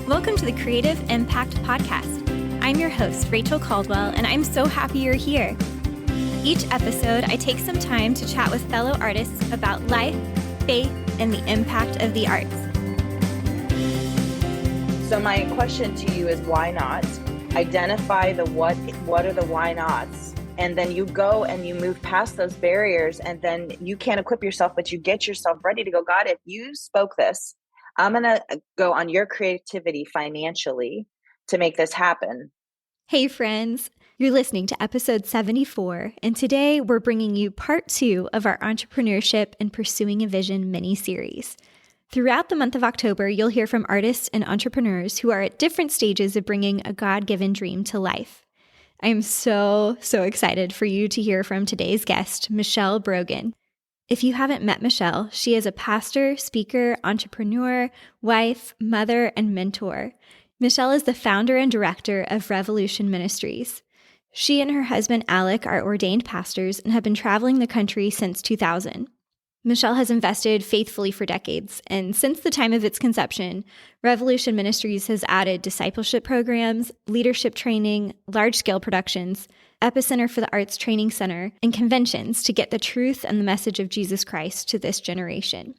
Welcome to the Creative Impact Podcast. I'm your host, Rachel Caldwell, and I'm so happy you're here. Each episode, I take some time to chat with fellow artists about life, faith, and the impact of the arts. So my question to you is, why not? Identify the what are the why nots? And then you go and you move past those barriers, and then you can't equip yourself, but you get yourself ready to go, God, if you spoke this, I'm going to go on your creativity financially to make this happen. Hey friends, you're listening to episode 74, and today we're bringing you part 2 of our Entrepreneurship and Pursuing a Vision mini-series. Throughout the month of October, you'll hear from artists and entrepreneurs who are at different stages of bringing a God-given dream to life. I am so excited for you to hear from today's guest, Michelle Brogan. If you haven't met Michelle, she is a pastor, speaker, entrepreneur, wife, mother, and mentor. Michelle is the founder and director of Revolution Ministries. She and her husband, Alec, are ordained pastors and have been traveling the country since 2000. Michelle has invested faithfully for decades, and since the time of its conception, Revolution Ministries has added discipleship programs, leadership training, large-scale productions, Epicenter for the Arts Training Center, and conventions to get the truth and the message of Jesus Christ to this generation.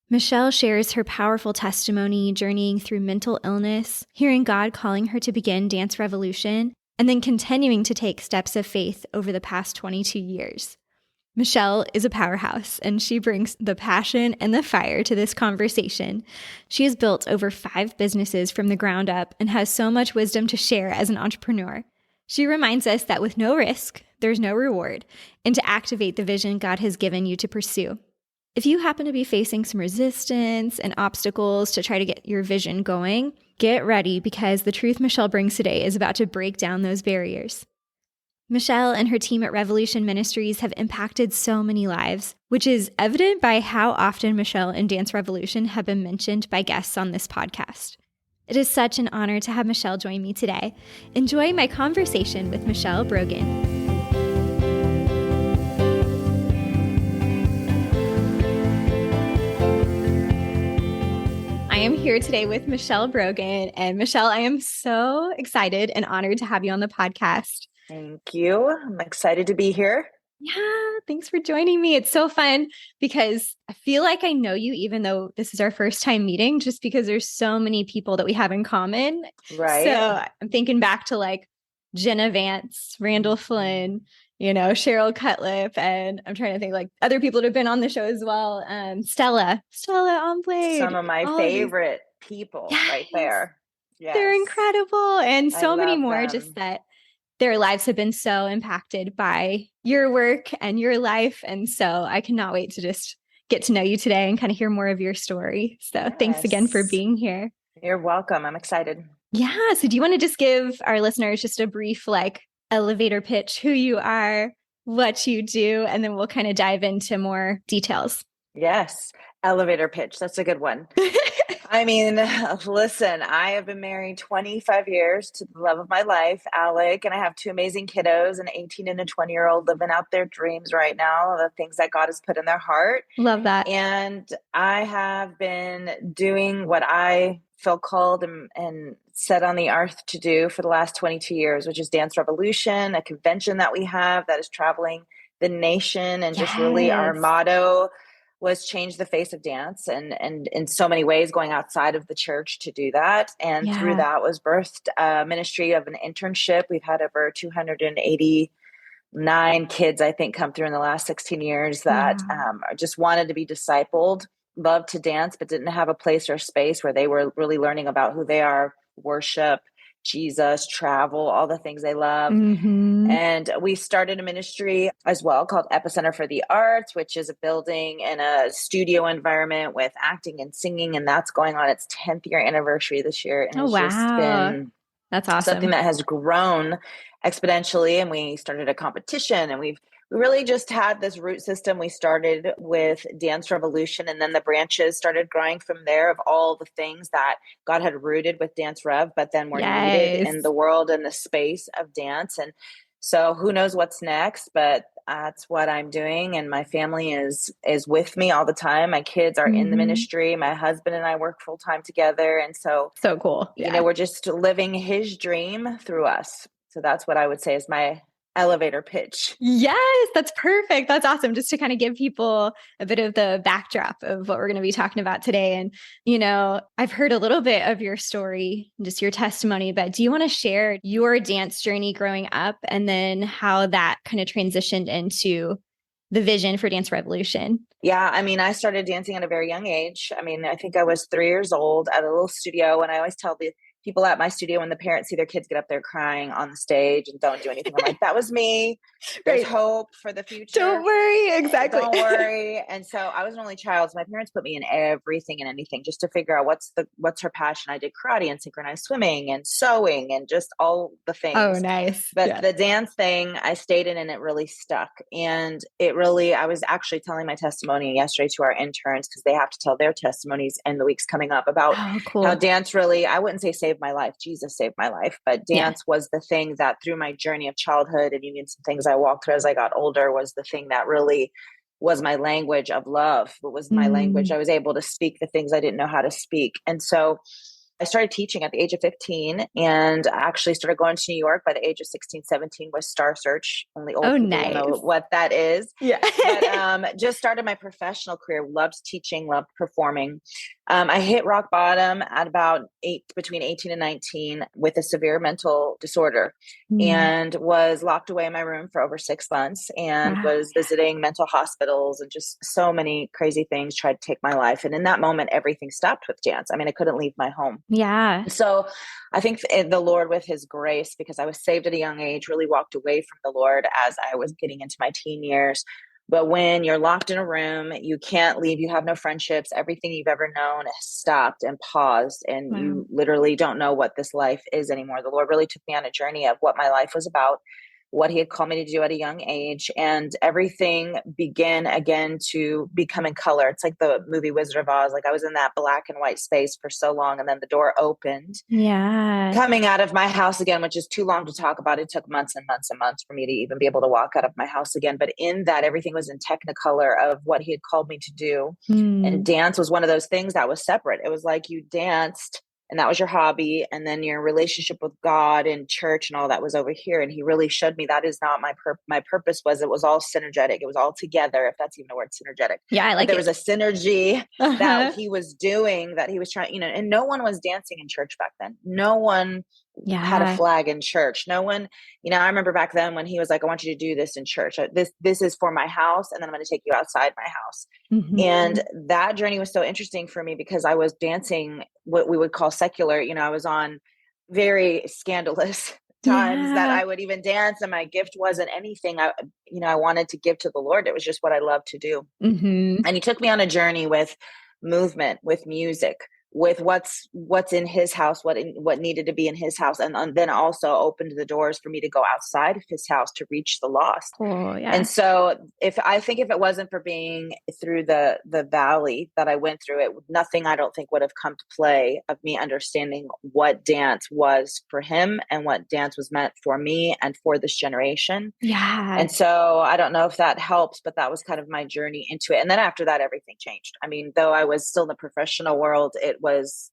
Michelle shares her powerful testimony journeying through mental illness, hearing God calling her to begin Dance Revolution, and then continuing to take steps of faith over the past 22 years. Michelle is a powerhouse, and she brings the passion and the fire to this conversation. She has built over 5 businesses from the ground up and has so much wisdom to share as an entrepreneur. She reminds us that with no risk, there's no reward, and to activate the vision God has given you to pursue. If you happen to be facing some resistance and obstacles to try to get your vision going, get ready because the truth Michelle brings today is about to break down those barriers. Michelle and her team at Revolution Ministries have impacted so many lives, which is evident by how often Michelle and Dance Revolution have been mentioned by guests on this podcast. It is such an honor to have Michelle join me today. Enjoy my conversation with Michelle Brogan. I am here today with Michelle Brogan, and Michelle, I am so excited and honored to have you on the podcast. Thank you. I'm excited to be here. Yeah, thanks for joining me. It's so fun because I feel like I know you, even though this is our first time meeting, just because there's so many people that we have in common. Right. So I'm thinking back to like Jenna Vance, Randall Flynn, Cheryl Cutlip, and I'm trying to think like other people that have been on the show as well. Stella Omblade. Some of my favorite people right there. Yes. They're incredible. And so many more, them. just that their lives have been so impacted by your work and your life. And so I cannot wait to just get to know you today and kind of hear more of your story. So Thanks again for being here. You're welcome. I'm excited. Yeah. So do you want to just give our listeners just a brief elevator pitch, who you are, what you do, and then we'll kind of dive into more details. Yes. Elevator pitch. That's a good one. I mean, listen, I have been married 25 years to the love of my life, Alec, and I have 2 amazing kiddos, an 18 and a 20-year-old living out their dreams right now, the things that God has put in their heart. Love that. And I have been doing what I feel called and set on the earth to do for the last 22 years, which is Dance Revolution, a convention that we have that is traveling the nation, and just really our motto was change the face of dance, and in so many ways going outside of the church to do that. And through that was birthed a ministry of an internship. We've had over 289 kids, I think, come through in the last 16 years that just wanted to be discipled, loved to dance, but didn't have a place or space where they were really learning about who they are, worship, Jesus, travel, all the things they love. Mm-hmm. And we started a ministry as well called Epicenter for the Arts, which is a building and a studio environment with acting and singing. And that's going on its 10th year anniversary this year. And just been that's awesome. Something that has grown exponentially. And we started a competition, and we really just had this root system. We started with Dance Revolution, and then the branches started growing from there of all the things that God had rooted with Dance Rev, but then were needed in the world and the space of dance. And So who knows what's next, but that's what I'm doing. And my family is with me all the time. My kids are in the Mhm. ministry. My husband and I work full time together. And so, So cool. Yeah. we're just living his dream through us. So that's what I would say is my elevator pitch. Yes, that's perfect. That's awesome. Just to kind of give people a bit of the backdrop of what we're going to be talking about today. And, I've heard a little bit of your story, just your testimony, but do you want to share your dance journey growing up and then how that kind of transitioned into the vision for Dance Revolution? Yeah, I mean, I started dancing at a very young age. I mean, I think I was 3 years old at a little studio. And I always tell the people at my studio when the parents see their kids get up there crying on the stage and don't do anything, I'm like, that was me. There's Right. hope for the future. Don't worry. Exactly. Don't worry. And so I was an only child. So my parents put me in everything and anything just to figure out what's her passion. I did karate and synchronized swimming and sewing and just all the Oh, things. nice. But Yeah. the dance thing I stayed in and it really stuck. And I was actually telling my testimony yesterday to our interns because they have to tell their testimonies in the weeks coming up about Oh, how cool. dance really, I wouldn't say saved my life. Jesus saved my life. But Yeah. dance was the thing that through my journey of childhood and even some things I walked through as I got older was the thing that really was my language of love. It was my language. I was able to speak the things I didn't know how to speak. And so I started teaching at the age of 15 and I actually started going to New York by the age of 16, 17 with Star Search. Only old Oh, people will know nice. what that is. Yeah. But just started my professional career, loved teaching, loved performing. I hit rock bottom at about between 18 and 19 with a severe mental disorder and was locked away in my room for over 6 months and Wow. was visiting mental hospitals and just so many crazy things tried to take my life. And in that moment, everything stopped with dance. I mean, I couldn't leave my home. Yeah. So I think the Lord, with his grace, because I was saved at a young age, really walked away from the Lord as I was getting into my teen years. But when you're locked in a room, you can't leave, you have no friendships, everything you've ever known has stopped and paused, and Wow. you literally don't know what this life is anymore. The Lord really took me on a journey of what my life was about, what he had called me to do at a young age, and everything began again to become in color. It's like the movie Wizard of Oz. Like I was in that black and white space for so long, and then the door opened Yeah. coming out of my house again, which is too long to talk about. It took months and months and months for me to even be able to walk out of my house again. But in that, everything was in technicolor of what he had called me to do. And dance was one of those things that was separate. It was like you danced and that was your hobby. And then your relationship with God and church and all that was over here. And he really showed me that is not my purpose. It was all synergetic. It was all together, if that's even a word, synergetic. Yeah, I like there it. was a synergy Uh-huh. that he was doing, that he was trying, and no one was dancing in church back then. No one had a Yeah. flag in church. No one, I remember back then when he was like, I want you to do this in church. This is for my house. And then I'm going to take you outside my house. And that journey was so interesting for me because I was dancing what we would call secular. I was on very scandalous times that Yeah. I would even dance, and my gift wasn't anything I wanted to give to the Lord. It was just what I loved to do. And he took me on a journey with movement, with music, with what's in his house, what needed to be in his house, and then also opened the doors for me to go outside of his house to reach the lost. Cool. Yeah. And so if it wasn't for being through the valley that I went through, nothing I don't think would have come to play of me understanding what dance was for him and what dance was meant for me and for this generation. Yeah. And so I don't know if that helps, but that was kind of my journey into it. And then after that, everything changed. I mean, though I was still in the professional world, it was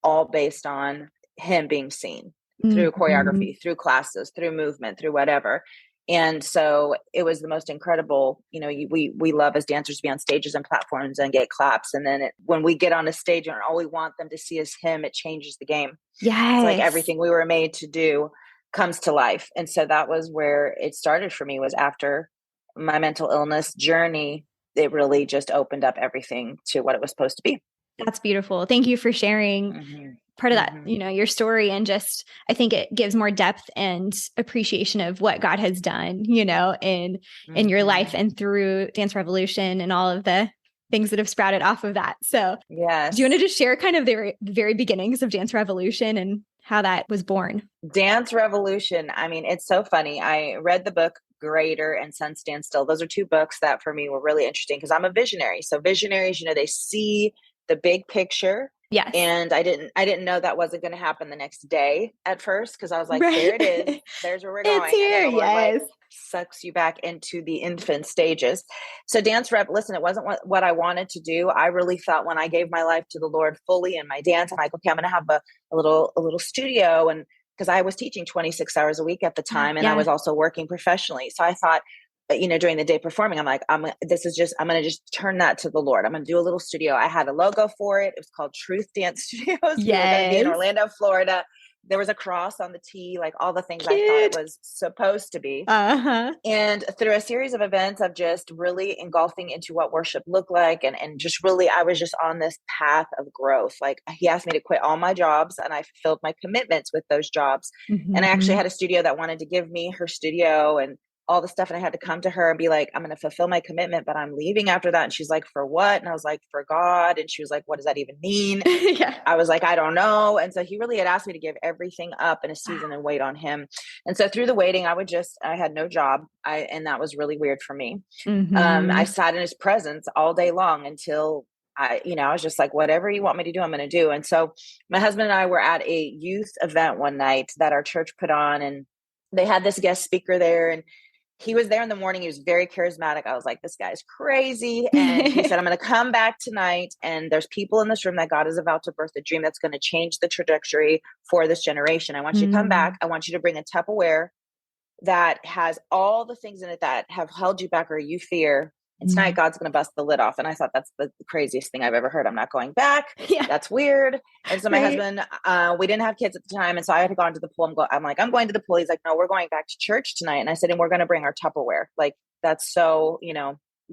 all based on him being seen through choreography, through classes, through movement, through whatever. And so it was the most incredible, we love as dancers to be on stages and platforms and get claps. And then when we get on a stage and all we want them to see is him, it changes the game. Yes. It's like everything we were made to do comes to life. And so that was where it started for me, was after my mental illness journey. It really just opened up everything to what it was supposed to be. That's beautiful. Thank you for sharing part of that, your story. And just, I think it gives more depth and appreciation of what God has done, in your life and through Dance Revolution and all of the things that have sprouted off of that. So yes. Do you want to just share kind of the very beginnings of Dance Revolution and how that was born? Dance Revolution. I mean, it's so funny. I read the book Greater and Sun Stand Still. Those are two books that for me were really interesting because I'm a visionary. So visionaries, they see the big picture Yes. And I didn't know that wasn't going to happen the next day at first, because I was like, Right. there it is. There's where we're It's going. And then here. the Lord like Yes. sucks you back into the infant stages. So dance rep, listen, it wasn't what I wanted to do. I really felt when I gave my life to the Lord fully in my dance, I'm like, okay, I'm going to have a little studio. And because I was teaching 26 hours a week at the time, and I was also working professionally. So I thought, during the day performing, I'm like, I'm going to just turn that to the Lord. I'm going to do a little studio. I had a logo for it. It was called Truth Dance Studios. We were going to be in Orlando, Florida. There was a cross on the T, like all the things I thought it was supposed to be. And through a series of events of just really engulfing into what worship looked like, and just really, I was just on this path of growth. Like, he asked me to quit all my jobs, and I fulfilled my commitments with those jobs. And I actually had a studio that wanted to give me her studio and all the stuff. And I had to come to her and be like, I'm going to fulfill my commitment, but I'm leaving after that. And she's like, for what? And I was like, for God. And she was like, what does that even mean? I was like, I don't know. And so he really had asked me to give everything up in a season and wait on him. And so through the waiting, I had no job. And that was really weird for me. I sat in his presence all day long until I was just like, whatever you want me to do, I'm going to do. And so my husband and I were at a youth event one night that our church put on, and they had this guest speaker there, and he was there in the morning. He was very charismatic. I was like, this guy's crazy. And he said, I'm going to come back tonight, and there's people in this room that God is about to birth a dream that's going to change the trajectory for this generation. I want you to come back. I want you to bring a Tupperware that has all the things in it that have held you back or you fear. And tonight God's going to bust the lid off. And I thought, that's the craziest thing I've ever heard. I'm not going back. That's weird. And so my husband, we didn't have kids at the time. And so I had gone to the pool. I'm like, I'm going to the pool. He's like, no, we're going back to church tonight. And I said, and we're going to bring our Tupperware. Like, that's so,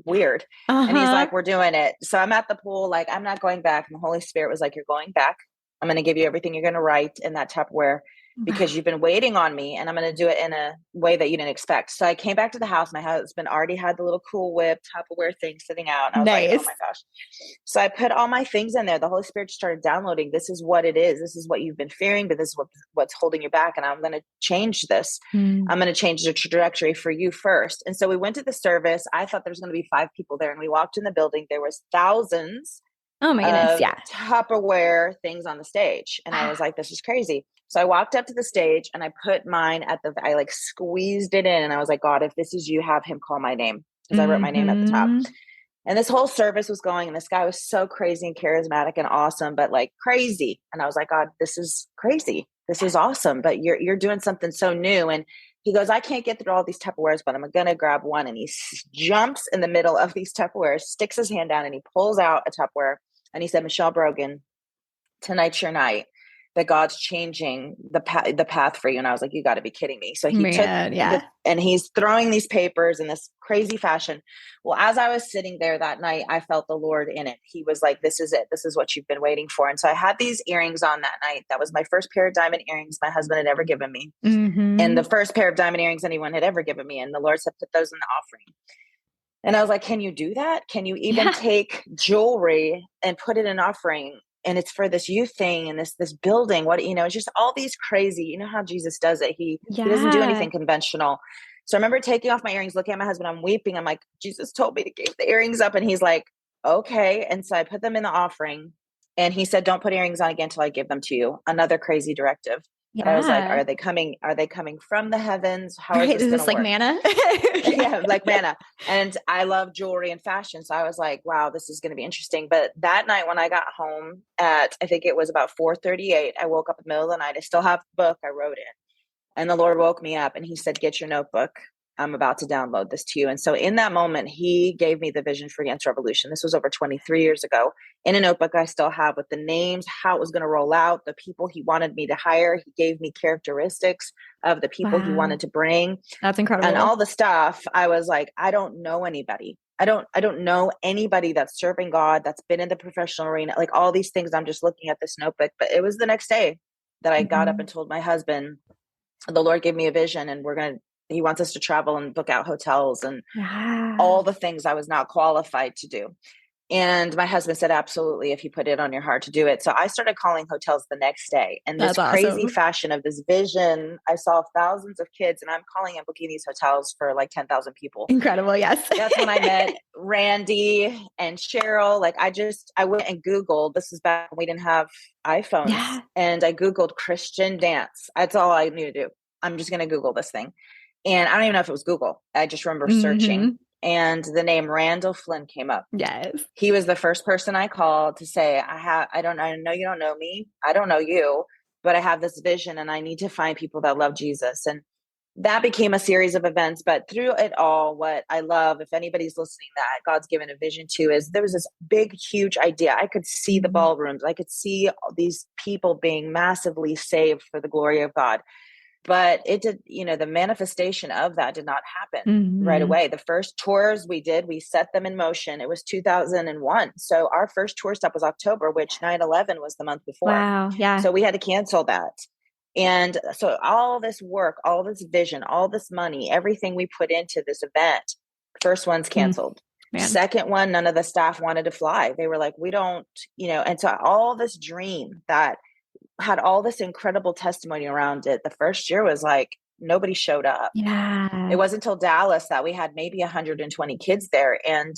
weird. And he's like, we're doing it. So I'm at the pool. Like, I'm not going back. And the Holy Spirit was like, you're going back. I'm going to give you everything you're going to write in that Tupperware, because you've been waiting on me, and I'm going to do it in a way that you didn't expect. So I came back to the house. My husband already had the little Cool Whip Tupperware thing sitting out. And I was like, oh my gosh. So I put all my things in there. The Holy Spirit started downloading. This is what it is. This is what you've been fearing, but this is what's holding you back. And I'm going to change this. I'm going to change the trajectory for you first. And so we went to the service. I thought there was going to be 5 people there, and we walked in the building. There was thousands of Tupperware things on the stage. And I was like, this is crazy. So I walked up to the stage, and I put mine I like squeezed it in, and I was like, God, if this is you, have him call my name, because I wrote my name at the top. And this whole service was going, and this guy was so crazy and charismatic and awesome, but like crazy. And I was like, God, this is crazy. This is awesome, but you're doing something so new. And he goes, I can't get through all these Tupperwares, but I'm going to grab one. And he jumps in the middle of these Tupperwares, sticks his hand down, and he pulls out a Tupperware. And he said, Michelle Brogan, tonight's your night, that God's changing the path for you. And I was like, you got to be kidding me. So he took, and he's throwing these papers in this crazy fashion. Well, as I was sitting there that night, I felt the Lord in it. He was like, this is it. This is what you've been waiting for. And so I had these earrings on that night. That was my first pair of diamond earrings my husband had ever given me. And the first pair of diamond earrings anyone had ever given me. And the Lord said, put those in the offering. And I was like, can you do that? Can you even take jewelry and put it in an offering? And it's for this youth thing and this building. It's just all these crazy, how Jesus does it. He doesn't do anything conventional. So I remember taking off my earrings, looking at my husband, I'm weeping. I'm like, Jesus told me to give the earrings up. And he's like, okay. And so I put them in the offering, and he said, don't put earrings on again until I give them to you. Another crazy directive. And I was like, are they coming from the heavens? How is this like manna? Like manna. And I love jewelry and fashion. So I was like, wow, this is going to be interesting. But that night when I got home at, I think it was about 4:38, I woke up in the middle of the night. I still have the book. I wrote it. And the Lord woke me up, and he said, get your notebook. I'm about to download this to you. And so in that moment, he gave me the vision for Dance Revolution. This was over 23 years ago, in a notebook I still have, with the names, how it was going to roll out, the people he wanted me to hire. He gave me characteristics of the people he wanted to bring. That's incredible. And all the stuff. I was like, I don't know anybody. I don't know anybody that's serving God, that's been in the professional arena, like all these things. I'm just looking at this notebook. But it was the next day that I got up and told my husband, the Lord gave me a vision, and he wants us to travel and book out hotels and all the things I was not qualified to do. And my husband said, absolutely, if you put it on your heart to do it. So I started calling hotels the next day. And this That's crazy awesome. fashion of this vision, I saw thousands of kids, and I'm calling and booking these hotels for like 10,000 people. Incredible. Yes. That's when I met Randy and Cheryl. Like I went and Googled, this is back when we didn't have iPhones. Yeah. And I Googled Christian dance. That's all I knew to do. I'm just going to Google this thing. And I don't even know if it was Google. I just remember searching, and the name Randall Flynn came up. Yes. He was the first person I called to say, I know you don't know me. I don't know you, but I have this vision and I need to find people that love Jesus. And that became a series of events. But through it all, what I love, if anybody's listening that God's given a vision to, is there was this big, huge idea. I could see the ballrooms. I could see all these people being massively saved for the glory of God. But it did, the manifestation of that did not happen right away. The first tours we did, we set them in motion. It was 2001. So our first tour stop was October, which 9/11 was the month before. Wow. Yeah. So we had to cancel that. And so all this work, all this vision, all this money, everything we put into this event, first one's canceled. Second one, none of the staff wanted to fly. They were like, we don't, and so all this dream that had all this incredible testimony around it, the first year was like, nobody showed up. Yeah. It wasn't until Dallas that we had maybe 120 kids there. And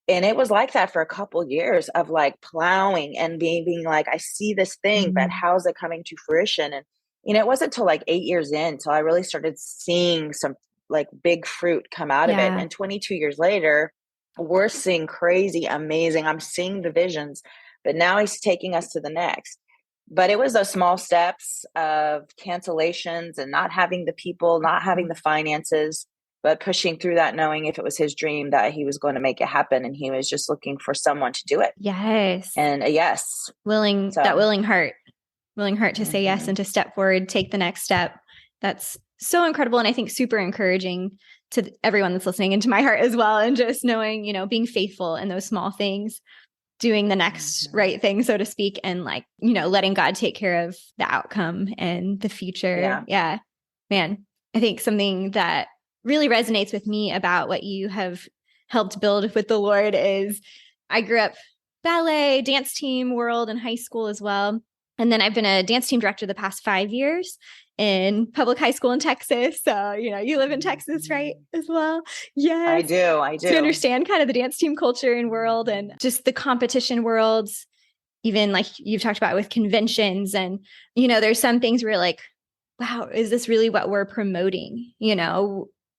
it was like that for a couple years of like plowing and being like, I see this thing, but how's it coming to fruition? And, it wasn't until like 8 years in till I really started seeing some like big fruit come out of it. And 22 years later, we're seeing crazy, amazing. I'm seeing the visions, but now he's taking us to the next. But it was those small steps of cancellations and not having the people, not having the finances, but pushing through that, knowing if it was his dream that he was going to make it happen. And he was just looking for someone to do it. Yes. And a yes. That willing heart to say yes and to step forward, take the next step. That's so incredible. And I think super encouraging to everyone that's listening, and to my heart as well. And just knowing, being faithful in those small things, doing the next right thing, so to speak, and like, letting God take care of the outcome and the future. Yeah. Man, I think something that really resonates with me about what you have helped build with the Lord is I grew up ballet, dance team world in high school as well. And then I've been a dance team director the past 5 years in public high school in Texas. So, you live in Texas, right? As well. Yes. I do. To understand kind of the dance team culture and world and just the competition worlds, even like you've talked about with conventions. And, there's some things where you're like, wow, is this really what we're promoting?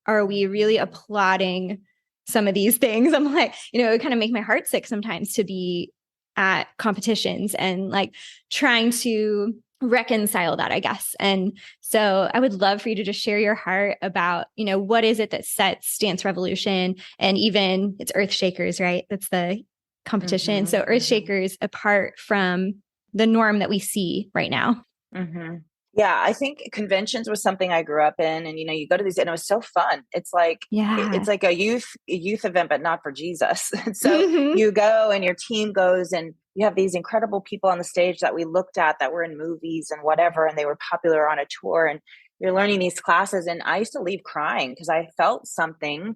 Are we really applauding some of these things? I'm like, it would kind of make my heart sick sometimes to be at competitions and like trying to reconcile that, I guess. And so I would love for you to just share your heart about, what is it that sets Dance Revolution, and even it's Earth Shakers, right? That's the competition. So Earth Shakers apart from the norm that we see right now. Yeah, I think conventions was something I grew up in, and you go to these, and it was so fun. It's like it's like a youth event, but not for Jesus. So you go, and your team goes, and you have these incredible people on the stage that we looked at that were in movies and whatever, and they were popular on a tour. And you're learning these classes, and I used to leave crying because I felt something,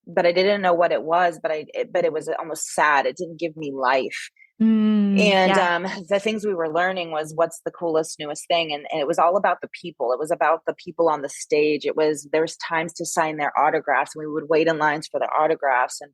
but I didn't know what it was. But it was almost sad. It didn't give me life. The things we were learning was what's the coolest, newest thing. And it was all about the people. It was about the people on the stage. There was times to sign their autographs, and we would wait in lines for their autographs. And,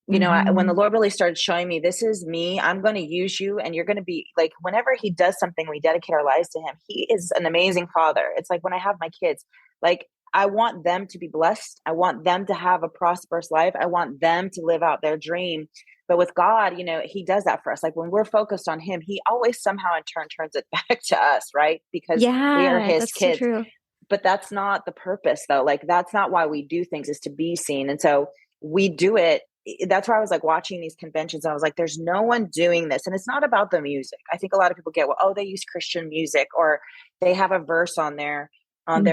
when the Lord really started showing me, this is me, I'm going to use you. And you're going to be like, whenever he does something, we dedicate our lives to him. He is an amazing father. It's like when I have my kids, like I want them to be blessed. I want them to have a prosperous life. I want them to live out their dream. But with God, he does that for us. Like when we're focused on him, he always somehow in turn turns it back to us, right? Because we are his kids. So true. But that's not the purpose though. Like that's not why we do things, is to be seen. And so we do it. That's why I was like watching these conventions. I was like, there's no one doing this. And it's not about the music. I think a lot of people get, they use Christian music, or they have a verse on their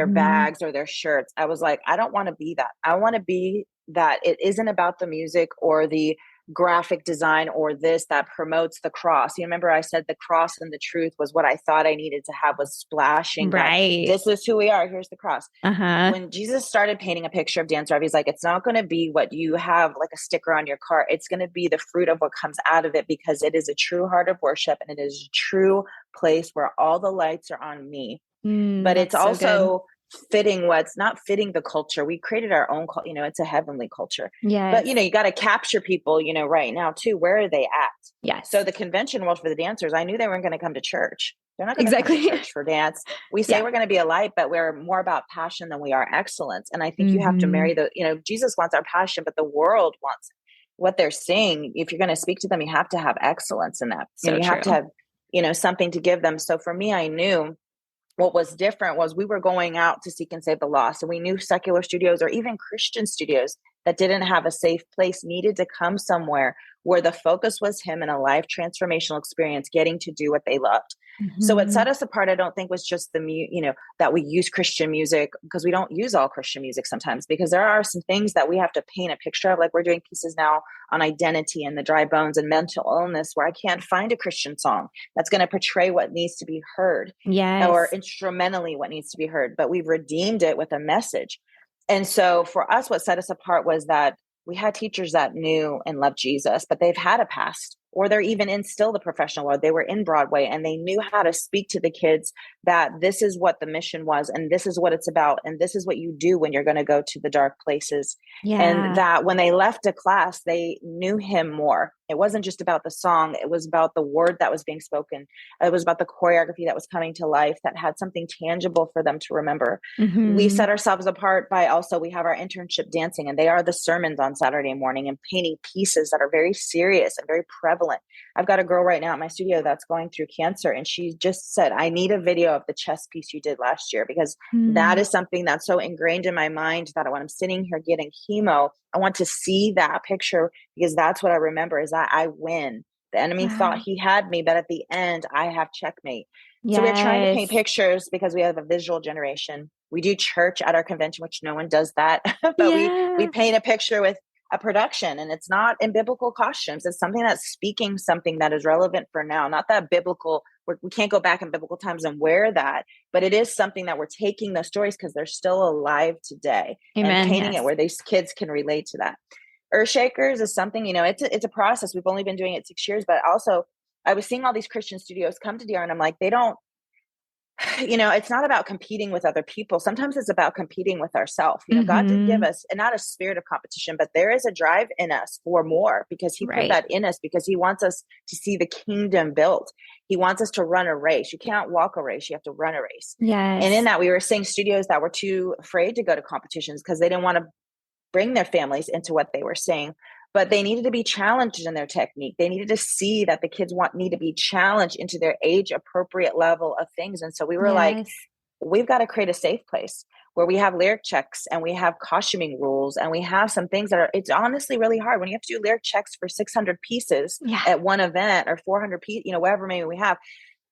bags or their shirts. I was like, I don't want to be that. I want to be that it isn't about the music or the graphic design or this that promotes the cross. You remember I said the cross and the truth was what I thought I needed to have, was splashing Right. that this is who we are. Here's the cross. Uh-huh. When Jesus started painting a picture of Dance Rev, he's like, it's not going to be what you have like a sticker on your car. It's going to be the fruit of what comes out of it, because it is a true heart of worship and it is a true place where all the lights are on me. But it's also fitting what's not fitting the culture. We created our own, it's a heavenly culture. Yes. But, you got to capture people, right now too. Where are they at? Yes. So the convention world for the dancers, I knew they weren't going to come to church. They're not going to come to church for dance. We say we're going to be a light, but we're more about passion than we are excellence. And I think you have to marry Jesus wants our passion, but the world wants what they're seeing. If you're going to speak to them, you have to have excellence in that. So and you have to have, something to give them. So for me, I knew what was different was we were going out to seek and save the lost. And we knew secular studios or even Christian studios that didn't have a safe place needed to come somewhere where the focus was him in a life transformational experience, getting to do what they loved. So what set us apart, I don't think, was just that we use Christian music, because we don't use all Christian music sometimes, because there are some things that we have to paint a picture of. Like we're doing pieces now on identity and the dry bones and mental illness, where I can't find a Christian song that's going to portray what needs to be heard, or instrumentally what needs to be heard, but we've redeemed it with a message. And so for us, what set us apart was that we had teachers that knew and loved Jesus, but they've had a past, or they're even in still the professional world. They were in Broadway and they knew how to speak to the kids that this is what the mission was, and this is what it's about, and this is what you do when you're going to go to the dark places. And that when they left a class, they knew him more. It wasn't just about the song. It was about the word that was being spoken. It was about the choreography that was coming to life, that had something tangible for them to remember. We set ourselves apart by also, we have our internship dancing, and they are the sermons on Saturday morning, and painting pieces that are very serious and very prevalent. I've got a girl right now at my studio that's going through cancer, and she just said, I need a video of the chess piece you did last year, because that is something that's so ingrained in my mind that when I'm sitting here getting chemo, I want to see that picture, because that's what I remember, is that I win. The enemy thought he had me, but at the end I have checkmate. So we're trying to paint pictures because we have a visual generation. We do church at our convention, which no one does that, but we paint a picture with a production, and it's not in biblical costumes. It's something that's speaking something that is relevant for now, not that biblical. We can't go back in biblical times and wear that, but it is something that we're taking those stories because they're still alive today. Amen. And painting it where these kids can relate to that. Earthshakers is something, it's a process. We've only been doing it 6 years, but also I was seeing all these Christian studios come to DR, and I'm like, they don't, it's not about competing with other people. Sometimes it's about competing with ourselves. God did give us, and not a spirit of competition, but there is a drive in us for more, because he put that in us, because he wants us to see the kingdom built. He wants us to run a race. You can't walk a race. You have to run a race. Yes. And in that, we were seeing studios that were too afraid to go to competitions because they didn't want to bring their families into what they were seeing. But they needed to be challenged in their technique. They needed to see that the kids need to be challenged into their age appropriate level of things. And so we were like, we've got to create a safe place where we have lyric checks, and we have costuming rules, and we have some things that it's honestly really hard when you have to do lyric checks for 600 pieces at one event, or 400 pieces, whatever maybe we have.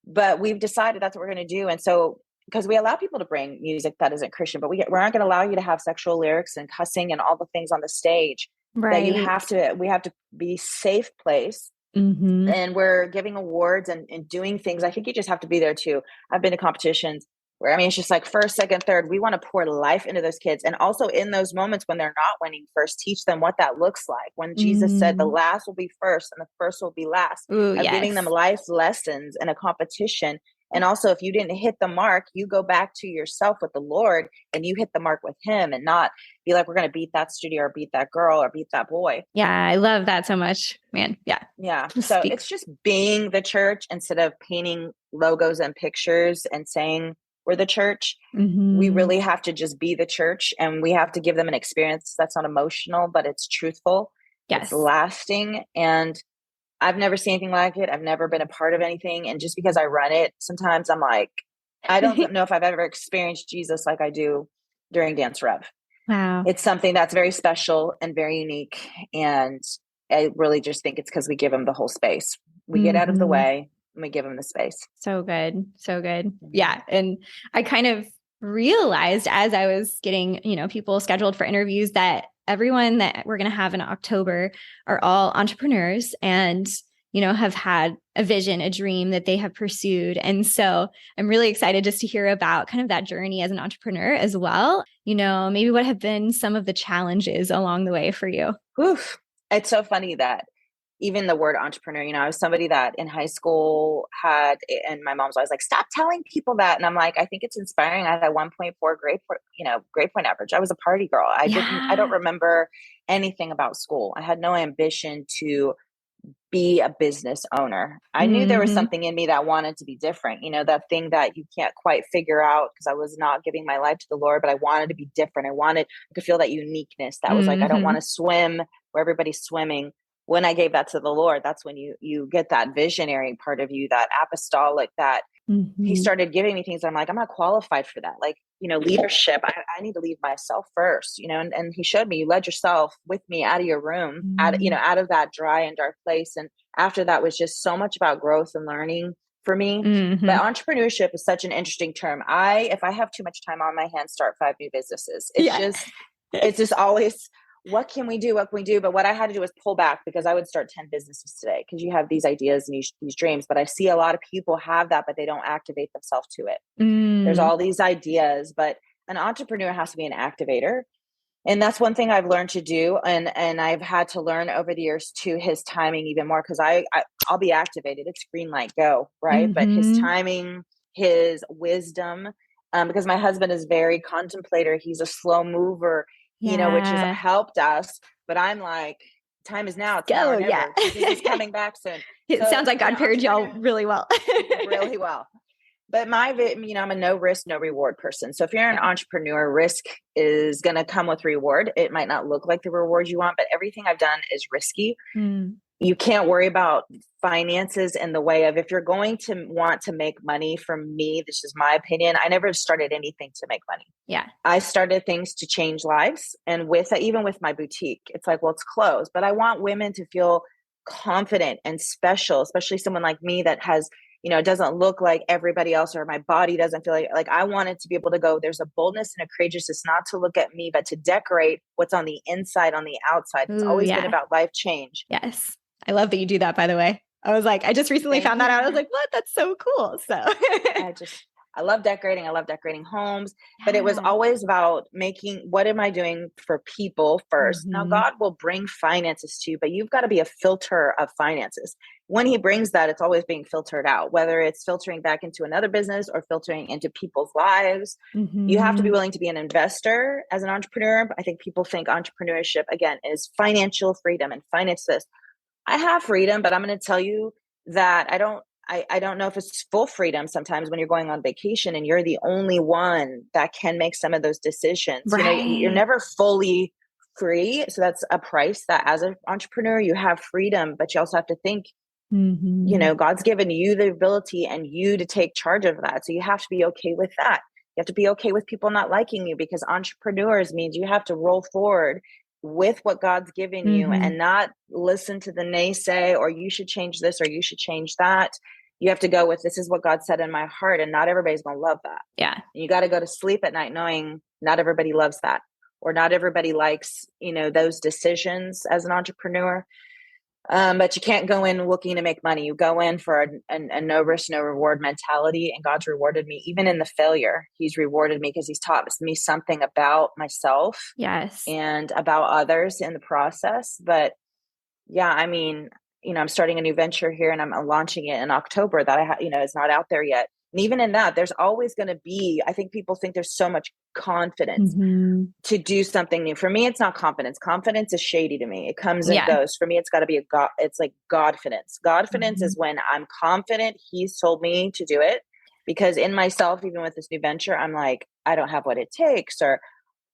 But we've decided that's what we're going to do. And so, because we allow people to bring music that isn't Christian, but we're not going to allow you to have sexual lyrics and cussing and all the things on the stage. That we have to be safe place. And we're giving awards and doing things. I think you just have to be there too. I've been to competitions where, it's just like first, second, third, we want to pour life into those kids. And also in those moments when they're not winning first, teach them what that looks like. When Jesus said the last will be first and the first will be last, giving them life lessons in a competition. And also, if you didn't hit the mark, you go back to yourself with the Lord and you hit the mark with him, and not be like, we're going to beat that studio or beat that girl or beat that boy. Yeah, I love that so much, man. Yeah. Yeah. So it's just being the church instead of painting logos and pictures and saying we're the church. We really have to just be the church, and we have to give them an experience that's not emotional, but it's truthful. Yes. It's lasting. And I've never seen anything like it. I've never been a part of anything. And just because I run it, sometimes I'm like, I don't know if I've ever experienced Jesus like I do during Dance Rev. Wow. It's something that's very special and very unique. And I really just think it's because we give him the whole space. We get out of the way and we give him the space. So good. So good. Yeah. And I kind of realized as I was getting, people scheduled for interviews that everyone that we're going to have in October are all entrepreneurs and, have had a vision, a dream that they have pursued. And so I'm really excited just to hear about kind of that journey as an entrepreneur as well. Maybe what have been some of the challenges along the way for you? Oof. It's so funny that even the word entrepreneur, I was somebody that in high school and my mom's always like, stop telling people that. And I'm like, I think it's inspiring. I had a 1.4 grade point average. I was a party girl. I don't remember anything about school. I had no ambition to be a business owner. I knew there was something in me that wanted to be different, that thing that you can't quite figure out because I was not giving my life to the Lord, but I wanted to be different. I wanted to feel that uniqueness that was like, I don't want to swim where everybody's swimming. When I gave that to the Lord, that's when you get that visionary part of you, that apostolic, that he started giving me things. I'm like, I'm not qualified for that. Like, leadership, I need to lead myself first, and he showed me, you led yourself with me out of your room, out of that dry and dark place. And after that was just so much about growth and learning for me. But entrepreneurship is such an interesting term. If I have too much time on my hands, start 5 new businesses. It's just always, what can we do? What can we do? But what I had to do was pull back because I would start 10 businesses today because you have these ideas and these dreams. But I see a lot of people have that, but they don't activate themselves to it. There's all these ideas, but an entrepreneur has to be an activator. And that's one thing I've learned to do. And I've had to learn over the years too, his timing even more, because I'll be activated. It's green light, go, right? But his timing, his wisdom, because my husband is very contemplator. He's a slow mover. Which has helped us. But I'm like, time is now. It's now or never. He's coming back soon. It sounds like God paired y'all really well. Really well. But I'm a no risk, no reward person. So if you're an entrepreneur, risk is going to come with reward. It might not look like the reward you want, but everything I've done is risky. You can't worry about finances in the way of, if you're going to want to make money, from me, this is my opinion. I never started anything to make money. Yeah. I started things to change lives. And even with my boutique, it's like, well, it's closed, but I want women to feel confident and special, especially someone like me that has, it doesn't look like everybody else, or my body doesn't feel like I wanted to be able to go, there's a boldness and a courageousness, not to look at me, but to decorate what's on the inside, on the outside. It's always been about life change. Yes. I love that you do that, by the way. I was like, I just recently found that out. I was like, what? That's so cool. So I love decorating. I love decorating homes, but it was always about what am I doing for people first? Now God will bring finances to you, but you've got to be a filter of finances. When he brings that, it's always being filtered out, whether it's filtering back into another business or filtering into people's lives. You have to be willing to be an investor as an entrepreneur. I think people think entrepreneurship, again, is financial freedom and finance this. I have freedom, but I'm going to tell you that I don't know if it's full freedom sometimes when you're going on vacation and you're the only one that can make some of those decisions. Right. You're never fully free. So that's a price that as an entrepreneur, you have freedom, but you also have to think, God's given you the ability and you to take charge of that. So you have to be okay with that. You have to be okay with people not liking you, because entrepreneurs means you have to roll forward with what God's given you and not listen to the naysay, or you should change this or you should change that. You have to go with, this is what God said in my heart, and not everybody's going to love that. Yeah. You got to go to sleep at night knowing not everybody loves that, or not everybody likes, those decisions as an entrepreneur. But you can't go in looking to make money. You go in for a no risk, no reward mentality. And God's rewarded me, even in the failure. He's rewarded me because he's taught me something about myself. Yes. And about others in the process. But yeah, I'm starting a new venture here, and I'm launching it in October that is not out there yet. And even in that, there's always going to be, I think people think there's so much confidence to do something new. For me, it's not confidence. Confidence is shady to me. It comes and goes. For me, it's got to be it's like Godfidence. Godfidence is when I'm confident he's told me to do it, because in myself, even with this new venture, I'm like, I don't have what it takes, or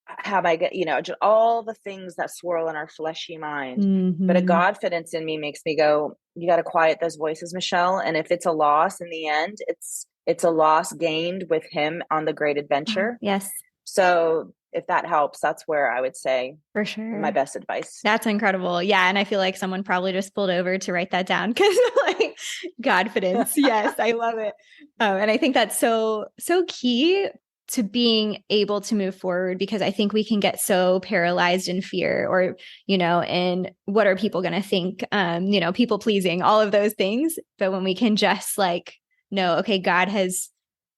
have I get, just all the things that swirl in our fleshy mind. But a Godfidence in me makes me go, you got to quiet those voices, Michelle. And if it's a loss in the end, it's a loss gained with him on the great adventure. Yes. So if that helps, that's where I would say, for sure, my best advice. That's incredible. Yeah. And I feel like someone probably just pulled over to write that down, because like Godfidence. Yes. I love it. And I think that's so key to being able to move forward, because I think we can get so paralyzed in fear or, in what are people going to think, people pleasing, all of those things. But when we can just know, okay, God has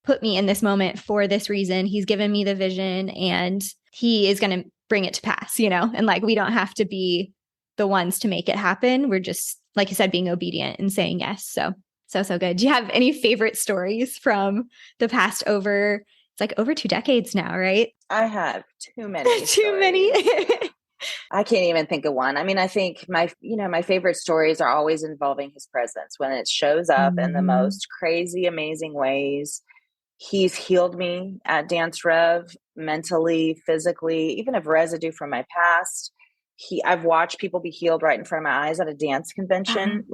put me in this moment for this reason. He's given me the vision and he is going to bring it to pass, and we don't have to be the ones to make it happen. We're just, like you said, being obedient and saying yes. So good. Do you have any favorite stories from the past over 2 decades now, right? I have too many. Too many. I can't even think of one. I mean, I think my favorite stories are always involving his presence when it shows up in the most crazy, amazing ways. He's healed me at Dance Rev mentally, physically, even of residue from my past. I've watched people be healed right in front of my eyes at a dance convention.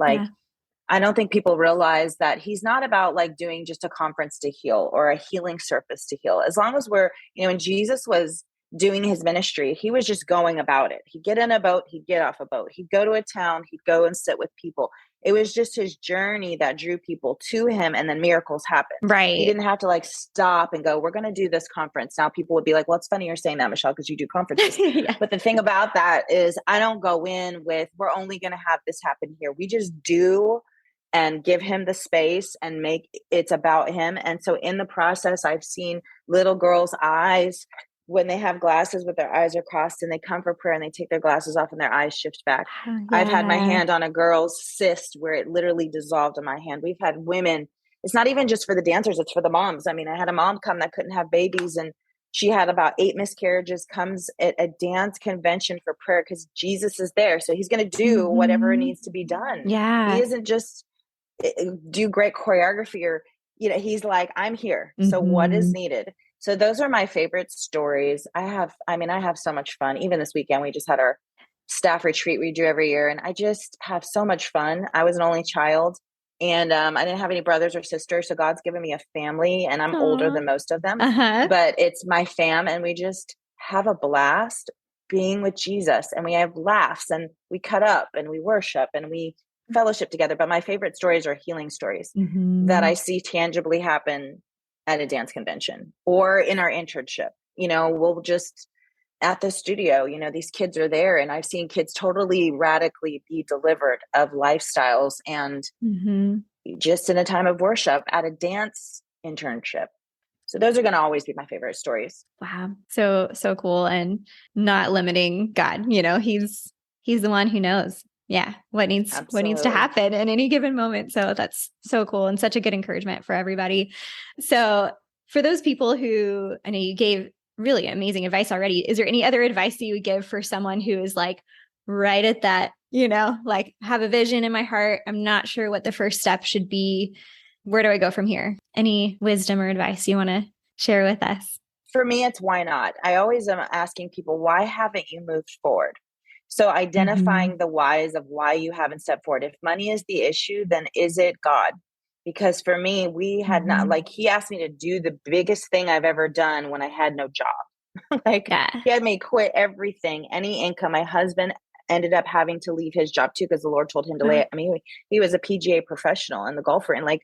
I don't think people realize that he's not about doing just a conference to heal or a healing service to heal. As long as we're, when Jesus was doing his ministry, he was just going about it. He'd get in a boat, he'd get off a boat, he'd go to a town, he'd go and sit with people. It was just his journey that drew people to him, and then miracles happened. Right. He didn't have to stop and go, we're going to do this conference. Now people would be like, well, it's funny you're saying that, Michelle, because you do conferences. Yeah. But the thing about that is I don't go in with, we're only going to have this happen here. We just do and give him the space and make it's about him. And so in the process, I've seen little girls' eyes when they have glasses with their eyes are crossed and they come for prayer and they take their glasses off and their eyes shift back. Yeah. I've had my hand on a girl's cyst where it literally dissolved in my hand. We've had women, it's not even just for the dancers, it's for the moms. I mean, I had a mom come that couldn't have babies and she had about 8 miscarriages, comes at a dance convention for prayer because Jesus is there. So he's going to do whatever needs to be done. Yeah. He isn't just do great choreography or, he's like, I'm here. So what is needed? So those are my favorite stories. I have so much fun. Even this weekend, we just had our staff retreat we do every year. And I just have so much fun. I was an only child and I didn't have any brothers or sisters. So God's given me a family and I'm older than most of them, but it's my fam. And we just have a blast being with Jesus and we have laughs and we cut up and we worship and we fellowship together. But my favorite stories are healing stories that I see tangibly happen at a dance convention or in our internship. We'll just at the studio, these kids are there and I've seen kids totally radically be delivered of lifestyles and just in a time of worship at a dance internship. So those are going to always be my favorite stories. Wow. So cool. And not limiting God, he's the one who knows. Yeah. What needs to happen in any given moment. So that's so cool and such a good encouragement for everybody. So for those people who, I know you gave really amazing advice already. Is there any other advice that you would give for someone who is right at that, have a vision in my heart. I'm not sure what the first step should be. Where do I go from here? Any wisdom or advice you want to share with us? For me, it's why not? I always am asking people, why haven't you moved forward? So identifying the whys of why you haven't stepped forward. If money is the issue, then is it God? Because for me, we had not, he asked me to do the biggest thing I've ever done when I had no job. He had me quit everything, any income. My husband ended up having to leave his job too, because the Lord told him to lay it. I mean, he was a PGA professional and the golfer and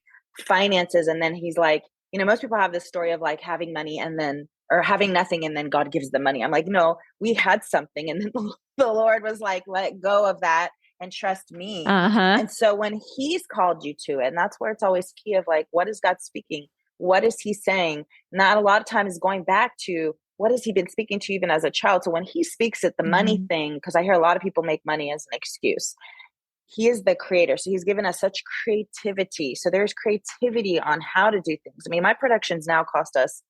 finances. And then he's like, most people have this story of having money and then, or having nothing and then God gives the money. I'm like, no, we had something. And then the Lord was like, let go of that and trust me. And so when he's called you to it, and that's where it's always key of what is God speaking? What is he saying? Not a lot of times going back to what has he been speaking to even as a child? So when he speaks at the money thing, because I hear a lot of people make money as an excuse. He is the creator. So he's given us such creativity. So there's creativity on how to do things. I mean, my productions now cost us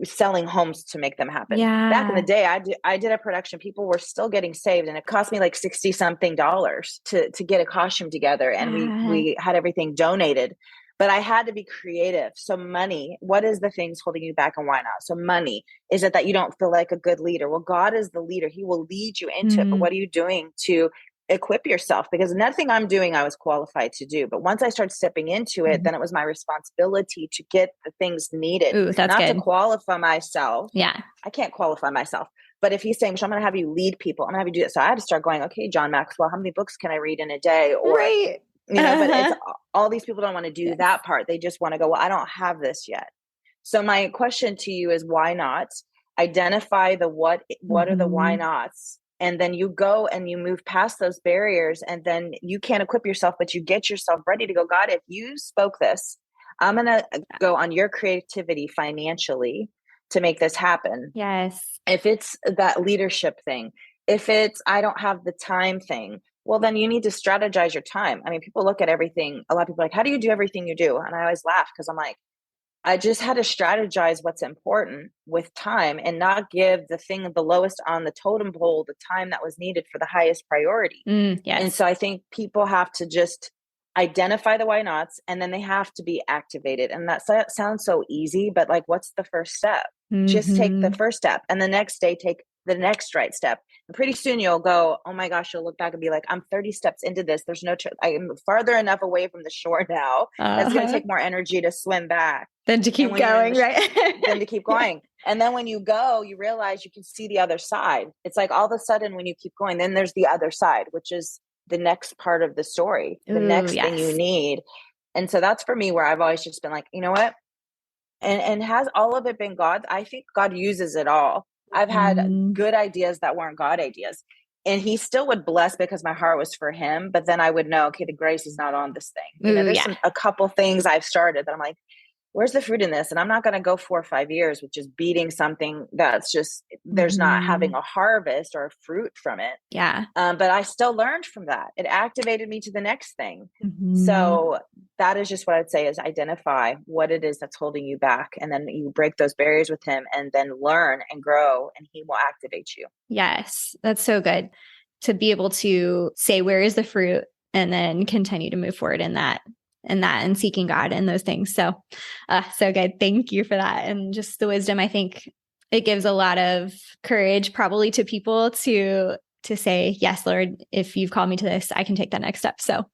selling homes to make them happen. Yeah. Back in the day, I did a production. People were still getting saved, and it cost me $60 something to get a costume together, and we had everything donated. But I had to be creative. So money, what is the things holding you back, and why not? So money, is it that you don't feel like a good leader? Well, God is the leader. He will lead you into it. But what are you doing to equip yourself? Because nothing I'm doing, I was qualified to do. But once I started stepping into it, then it was my responsibility to get the things needed. Ooh, that's not good. to qualify myself. Yeah. I can't qualify myself. But if he's saying, I'm going to have you lead people, I'm going to have you do it. So I had to start going, okay, John Maxwell, how many books can I read in a day? Or, but it's all these people don't want to do that part. They just want to go, well, I don't have this yet. So my question to you is, why not? Identify the what are the why nots? And then you go and you move past those barriers, and then you can't equip yourself, but you get yourself ready to go, God, if you spoke this, I'm going to go on your creativity financially to make this happen. Yes. If it's that leadership thing, if it's, I don't have the time thing, well, then you need to strategize your time. I mean, people look at everything. A lot of people are like, how do you do everything you do? And I always laugh because I'm like, I just had to strategize what's important with time and not give the thing the lowest on the totem pole the time that was needed for the highest priority. Yes. And so I think people have to just identify the why nots, and then they have to be activated. And that sounds so easy, but like, what's the first step? Just take the first step, and the next day take the next right step. And pretty soon you'll go, oh my gosh, you'll look back and be like, I'm 30 steps into this. There's no, I am farther enough away from the shore now. That's going to take more energy to swim back. Then to keep going, right? Then to keep going. And then when you go, you realize you can see the other side. It's like all of a sudden when you keep going, then there's the other side, which is the next part of the story, the next thing you need. And so that's for me where I've always just been like, you know what? And has all of it been God? I think God uses it all. I've had good ideas that weren't God ideas. And he still would bless because my heart was for him. But then I would know, okay, the grace is not on this thing. You know, there's a couple things I've started that I'm like, where's the fruit in this? And I'm not going to go 4 or 5 years with just beating something that's just, there's not having a harvest or a fruit from it. Yeah. But I still learned from that. It activated me to the next thing. So that is just what I'd say is identify what it is that's holding you back. And then you break those barriers with him and then learn and grow, and he will activate you. Yes. That's so good to be able to say, where is the fruit? And then continue to move forward in that and seeking God and those things. So, so good. Thank you for that. And just the wisdom, I think it gives a lot of courage probably to people to say, yes, Lord, if you've called me to this, I can take that next step. So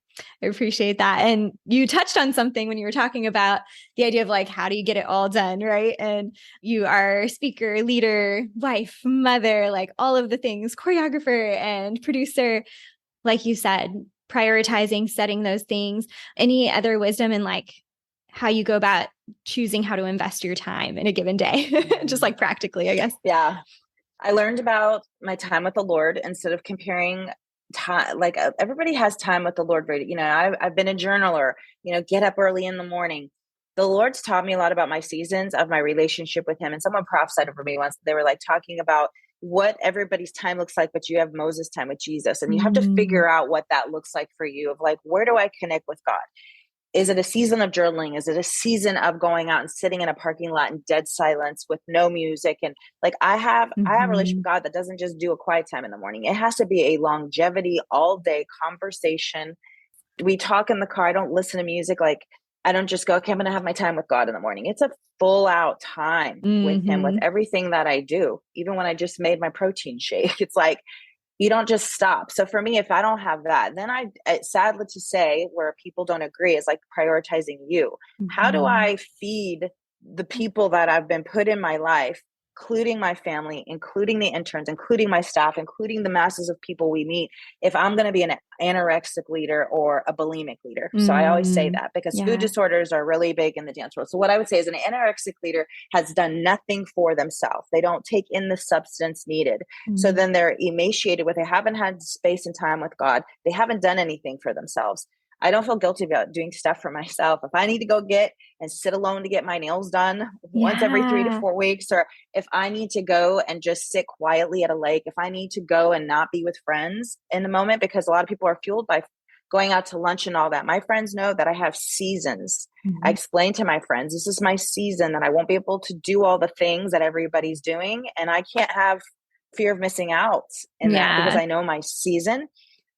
I appreciate that. And you touched on something when you were talking about the idea of like, how do you get it all done? Right. And you are speaker, leader, wife, mother, like all of the things, choreographer and producer, like you said, prioritizing, setting those things. Any other wisdom in like how you go about choosing how to invest your time in a given day, just like practically, I guess. Yeah. I learned about my time with the Lord instead of comparing time. Like everybody has time with the Lord. You know, I've been a journaler, you know, get up early in the morning. The Lord's taught me a lot about my seasons of my relationship with him. And someone prophesied over me once. They were like talking about what everybody's time looks like, but you have Moses' time with Jesus. And you have to figure out what that looks like for you of like, where do I connect with God? Is it a season of journaling? Is it a season of going out and sitting in a parking lot in dead silence with no music? And like, I have a relationship with God that doesn't just do a quiet time in the morning. It has to be a longevity, all day conversation. We talk in the car. I don't listen to music. Like, I don't just go, okay, I'm going to have my time with God in the morning. It's a full out time with him, with everything that I do. Even when I just made my protein shake, it's like, you don't just stop. So for me, if I don't have that, then it's sadly to say where people don't agree is like prioritizing you. How do I feed the people that I've been put in my life, including my family, including the interns, including my staff, including the masses of people we meet, if I'm going to be an anorexic leader or a bulimic leader? So I always say that because food disorders are really big in the dance world. So what I would say is an anorexic leader has done nothing for themselves. They don't take in the substance needed. So then they're emaciated with, they haven't had space and time with God. They haven't done anything for themselves. I don't feel guilty about doing stuff for myself. If I need to go get and sit alone to get my nails done once every 3 to 4 weeks, or if I need to go and just sit quietly at a lake, if I need to go and not be with friends in the moment, because a lot of people are fueled by going out to lunch and all that. My friends know that I have seasons. I explain to my friends, this is my season that I won't be able to do all the things that everybody's doing. And I can't have fear of missing out in that because I know my season.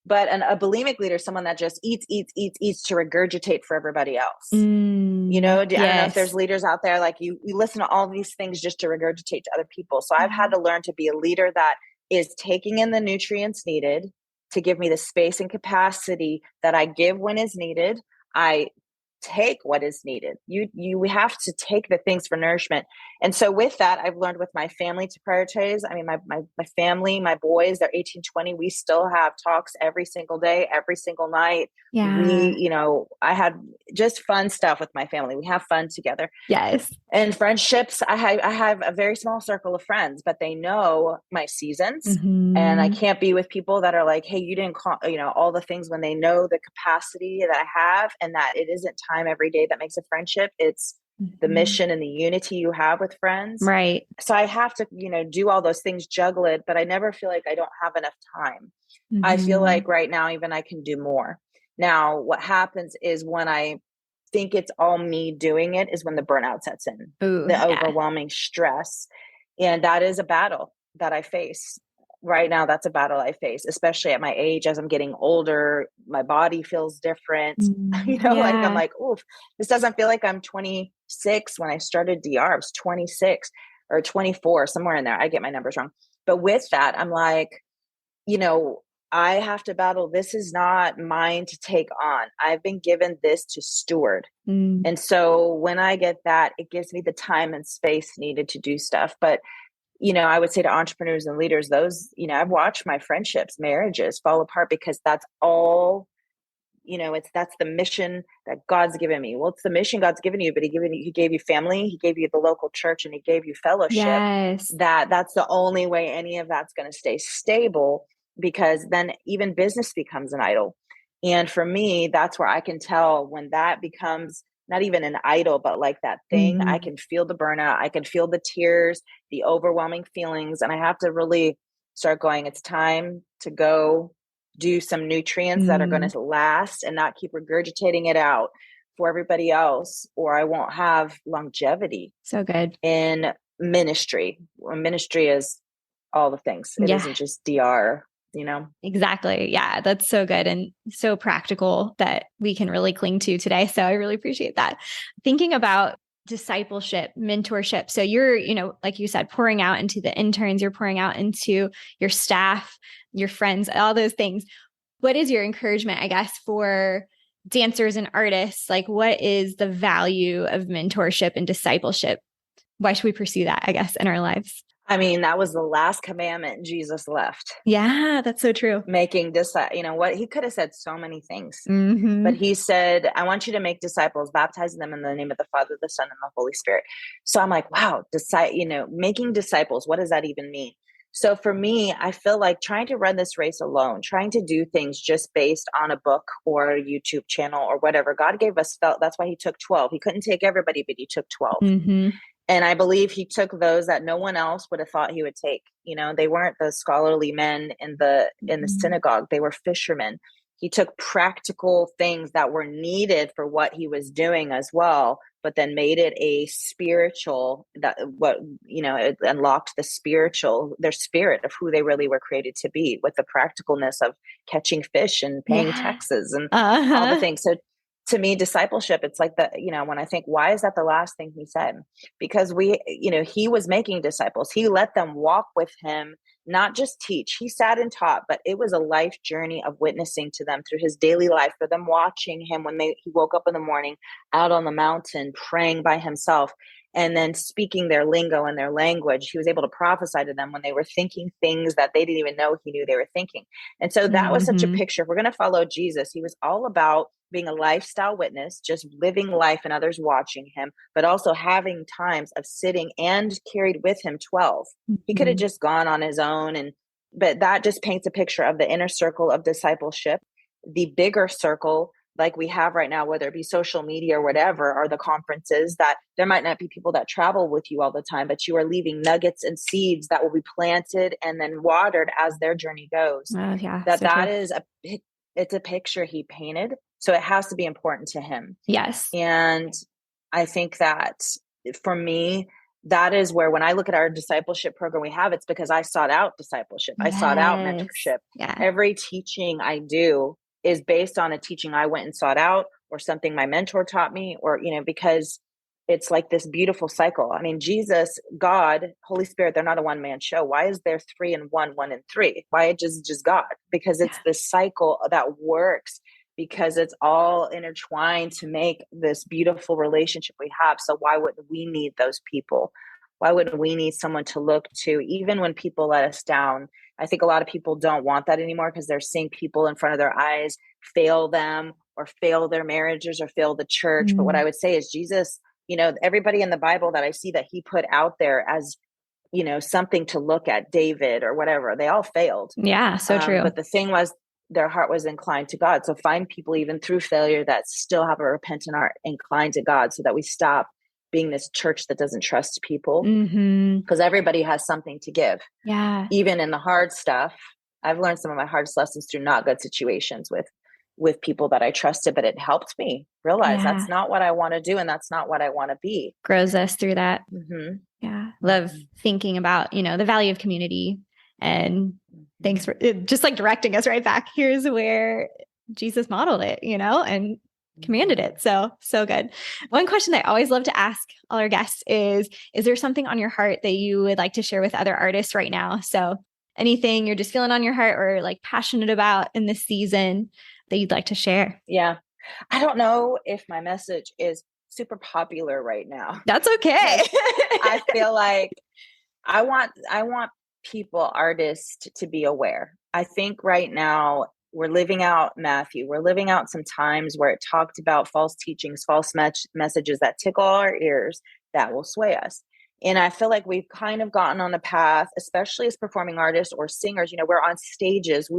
But a bulimic leader is someone that just eats to regurgitate for everybody else. You know, I don't know if there's leaders out there, like you listen to all these things just to regurgitate to other people. So I've had to learn to be a leader that is taking in the nutrients needed to give me the space and capacity that I give when is needed. I take what is needed. We have to take the things for nourishment. And so with that, I've learned with my family to prioritize. I mean, my family, my boys, they're 18, 20. We still have talks every single day, every single night. Yeah. I had just fun stuff with my family. We have fun together. Yes. And friendships, I have a very small circle of friends, but they know my seasons. And I can't be with people that are like, hey, you didn't call, all the things, when they know the capacity that I have, and that it isn't time every day that makes a friendship. It's the mission and the unity you have with friends. Right. So I have to, do all those things, juggle it, but I never feel like I don't have enough time. I feel like right now, even I can do more. Now, what happens is when I think it's all me doing it is when the burnout sets in, overwhelming stress. And that is a battle that I face right now. That's a battle I face, especially at my age. As I'm getting older, my body feels different. Like I'm like, oof, this doesn't feel like I'm 26 when I started DR. I was 26 or 24, somewhere in there. I get my numbers wrong. But with that, I'm like, I have to battle. This is not mine to take on. I've been given this to steward. And so when I get that, it gives me the time and space needed to do stuff. But, I would say to entrepreneurs and leaders, those, I've watched my friendships, marriages fall apart because that's all, that's the mission that God's given me. Well, it's the mission God's given you, but he gave you family, he gave you the local church, and he gave you fellowship. Yes. That's the only way any of that's going to stay stable, because then even business becomes an idol. And for me, that's where I can tell when that becomes not even an idol, but like that thing. I can feel the burnout. I can feel the tears, the overwhelming feelings. And I have to really start going, it's time to go do some nutrients that are going to last and not keep regurgitating it out for everybody else, or I won't have longevity. So good. In ministry. Ministry is all the things. It isn't just DR. Exactly. Yeah, that's so good and so practical that we can really cling to today. So I really appreciate that. Thinking about discipleship, mentorship. So you're, like you said, pouring out into the interns, you're pouring out into your staff, your friends, all those things. What is your encouragement, I guess, for dancers and artists? Like, what is the value of mentorship and discipleship? Why should we pursue that, I guess, in our lives? I mean, that was the last commandment Jesus left. Yeah, that's so true. Making what he could have said so many things, but he said, I want you to make disciples, baptizing them in the name of the Father, the Son, and the Holy Spirit. So I'm like, wow, making disciples, what does that even mean? So for me, I feel like trying to run this race alone, trying to do things just based on a book or a YouTube channel or whatever. God gave us, that's why he took 12. He couldn't take everybody, but he took 12. And I believe he took those that no one else would have thought he would take. They weren't the scholarly men in the synagogue. They were fishermen. He took practical things that were needed for what he was doing as well, but then made it a spiritual, it unlocked their spirit of who they really were created to be, with the practicalness of catching fish and paying taxes and all the things. So to me, discipleship, it's like when I think, why is that the last thing he said? Because he was making disciples. He let them walk with him, not just teach. He sat and taught, but it was a life journey of witnessing to them through his daily life, for them watching him when he woke up in the morning out on the mountain, praying by himself, and then speaking their lingo and their language. He was able to prophesy to them when they were thinking things that they didn't even know he knew they were thinking. And so that was such a picture. If we're going to follow Jesus, he was all about being a lifestyle witness, just living life and others watching him, but also having times of sitting, and carried with him 12. He could have just gone on his own, but that just paints a picture of the inner circle of discipleship. The bigger circle, like we have right now, whether it be social media or whatever, or the conferences, that there might not be people that travel with you all the time, but you are leaving nuggets and seeds that will be planted and then watered as their journey goes. It's a picture he painted. So it has to be important to him. Yes. And I think that for me, that is where, when I look at our discipleship program we have, it's because I sought out discipleship. I sought out mentorship. Every teaching I do is based on a teaching I went and sought out, or something my mentor taught me, or, because it's like this beautiful cycle. I mean, Jesus, God, Holy Spirit, they're not a one-man show. Why is there 3 and 1, 1 and 3? Why just God? Because it's this cycle that works because it's all intertwined to make this beautiful relationship we have. So why wouldn't we need those people? Why wouldn't we need someone to look to, even when people let us down? I think a lot of people don't want that anymore because they're seeing people in front of their eyes fail them or fail their marriages or fail the church. But what I would say is Jesus, everybody in the Bible that I see that he put out there as, something to look at, David or whatever, they all failed. Yeah, so true. But the thing was, their heart was inclined to God. So find people even through failure that still have a repentant heart inclined to God, so that we stop being this church that doesn't trust people, because everybody has something to give. Yeah. Even in the hard stuff, I've learned some of my hardest lessons through not good situations with people that I trusted, but it helped me realize that's not what I want to do. And that's not what I want to be. Grows us through that. Yeah. Love thinking about, the value of community, and thanks for just like directing us right back. Here's where Jesus modeled it, and commanded it. So good. One question I always love to ask all our guests is there something on your heart that you would like to share with other artists right now? So anything you're just feeling on your heart or like passionate about in this season that you'd like to share? Yeah. I don't know if my message is super popular right now. That's okay. I feel like I want people, artists, to be aware. I think right now we're living out Matthew. We're living out some times where it talked about false teachings, false messages that tickle our ears, that will sway us. And I feel like we've kind of gotten on a path, especially as performing artists or singers. We're on stages.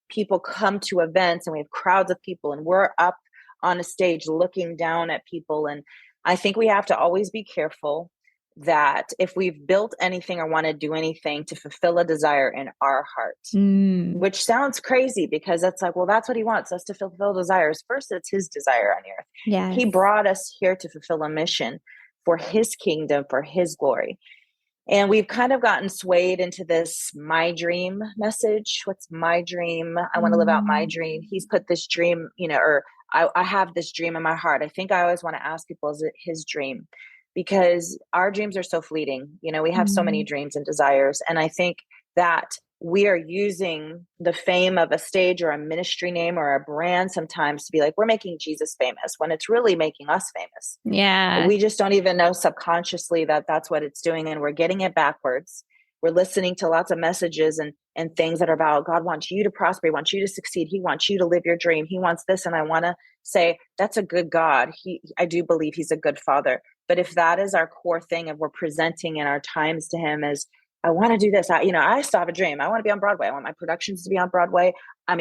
People come to events and we have crowds of people and we're up on a stage looking down at people. And I think we have to always be careful that if we've built anything or want to do anything, to fulfill a desire in our heart, which sounds crazy because it's like, well, that's what he wants us to fulfill desires. First, it's his desire on the earth. Yes. He brought us here to fulfill a mission for his kingdom, for his glory. And we've kind of gotten swayed into this my dream message. What's my dream? I want to live out my dream. He's put this dream, or I have this dream in my heart. I think I always want to ask people, is it his dream? Because our dreams are so fleeting. We have so many dreams and desires. And I think that we are using the fame of a stage or a ministry name or a brand sometimes to be like, we're making Jesus famous, when it's really making us famous. Yeah. We just don't even know subconsciously that that's what it's doing. And we're getting it backwards. We're listening to lots of messages and things that are about God wants you to prosper. He wants you to succeed. He wants you to live your dream. He wants this. And I want to say, that's a good God. I do believe he's a good father. But if that is our core thing, and we're presenting in our times to him as, I want to do this. I still have a dream. I want to be on Broadway. I want my productions to be on Broadway. I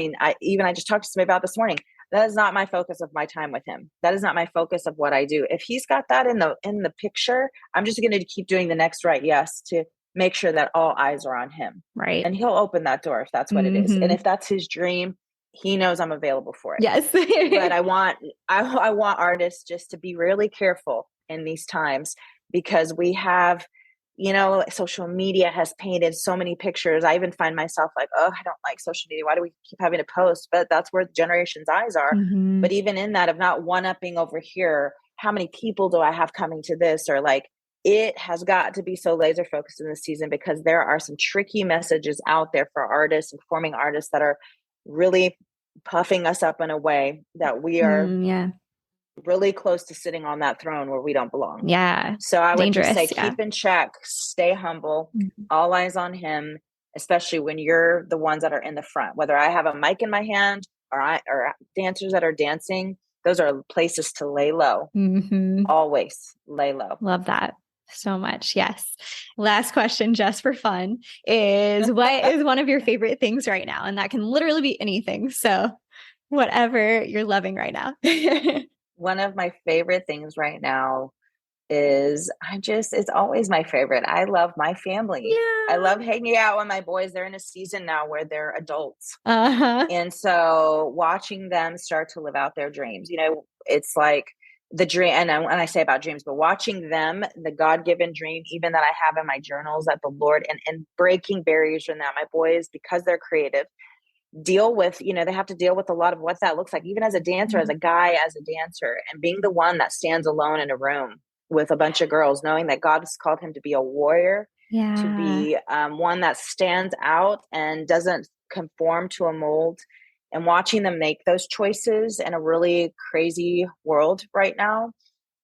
just talked to somebody about this morning. That is not my focus of my time with him. That is not my focus of what I do. If he's got that in the picture, I'm just going to keep doing the next right yes to make sure that all eyes are on him. Right. And he'll open that door if that's what it is. And if that's his dream, he knows I'm available for it. Yes. But I want artists just to be really careful in these times, because we have, social media has painted so many pictures. I even find myself like, oh, I don't like social media. Why do we keep having to post? But that's where the generation's eyes are. But even in that, of not one-upping over here, how many people do I have coming to this? Or like, it has got to be so laser focused in this season, because there are some tricky messages out there for artists and performing artists that are really puffing us up in a way that we are really close to sitting on that throne where we don't belong. Yeah. So I would just say, keep in check, stay humble, all eyes on him, especially when you're the ones that are in the front. Whether I have a mic in my hand or dancers that are dancing, those are places to lay low. Always lay low. Love that so much. Yes. Last question, just for fun, is what is one of your favorite things right now? And that can literally be anything. So whatever you're loving right now. One of my favorite things right now is it's always my favorite. I love my family. Yeah. I love hanging out with my boys. They're in a season now where they're adults. And so watching them start to live out their dreams, it's like the dream. And when I say about dreams, but watching them, the God-given dream, even that I have in my journals, that the Lord and breaking barriers from that, my boys, because they're creative, deal with, they have to deal with a lot of what that looks like, even as a dancer, as a guy, as a dancer, and being the one that stands alone in a room with a bunch of girls, knowing that God has called him to be a warrior, to be one that stands out and doesn't conform to a mold. and watching them make those choices in a really crazy world right now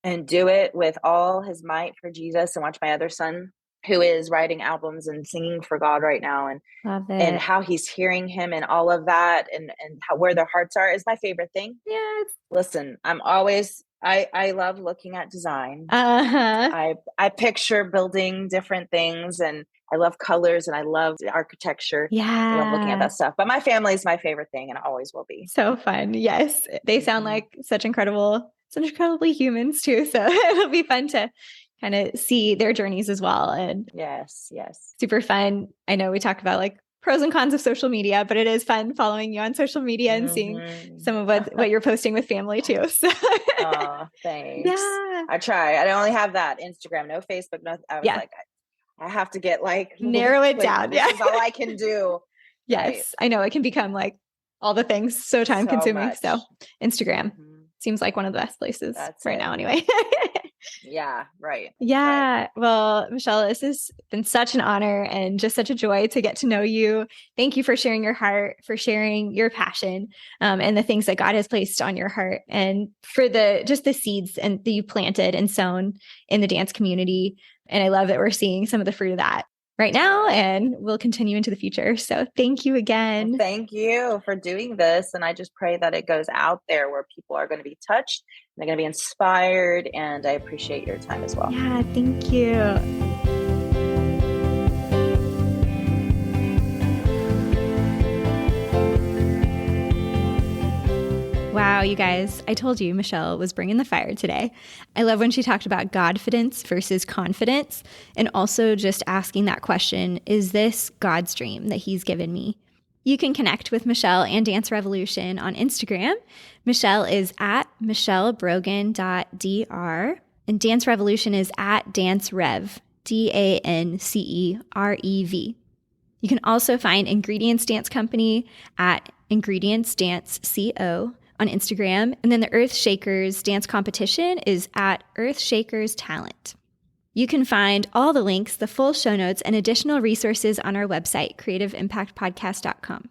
and do it with all his might for Jesus, and watch my other son who is writing albums and singing for God right now, Love and it. how he's hearing him and all of that, and how, where their hearts are is my favorite thing. Yes. Listen, I love looking at design. Uh-huh. I picture building different things, and I love colors, and I love the architecture. I love looking at Yeah. that stuff. But my family is my favorite thing, and always will be. So fun. Yes. They sound like such incredibly humans too. So it'll be fun to kind of see their journeys as well. And Yes. super fun. I know we talked about like pros and cons of social media, but it is fun following you on social media and seeing some of what you're posting with family too. So Oh, thanks. yeah. I try. I only have that Instagram, no Facebook, no. I was Yeah. like, I have to get like Narrow it down. This is all I can do. Yes. Right. I know it can become like all the things so time consuming. much. So Instagram seems like one of the best places now anyway. Yeah, right. Yeah. Well, Michelle, this has been such an honor and just such a joy to get to know you. Thank you for sharing your heart, for sharing your passion, and the things that God has placed on your heart, and for the seeds and that you planted and sown in the dance community. And I love that we're seeing some of the fruit of that right now, and we'll continue into the future. So thank you again. Well, thank you for doing this. And I just pray that it goes out there where people are going to be touched, and they're going to be inspired. And I appreciate your time as well. Yeah, thank you. Wow, you guys, I told you Michelle was bringing the fire today. I love when she talked about Godfidence versus confidence, and also just asking that question, is this God's dream that he's given me? You can connect with Michelle and Dance Revolution on Instagram. Michelle is at michellebrogan.dr, and Dance Revolution is at dancerev, DANCEREV. You can also find Ingredients Dance Company at Ingredients Dance CO on Instagram. And then the Earth Shakers dance competition is at Earth Shakers Talent. You can find all the links, the full show notes, and additional resources on our website, creativeimpactpodcast.com.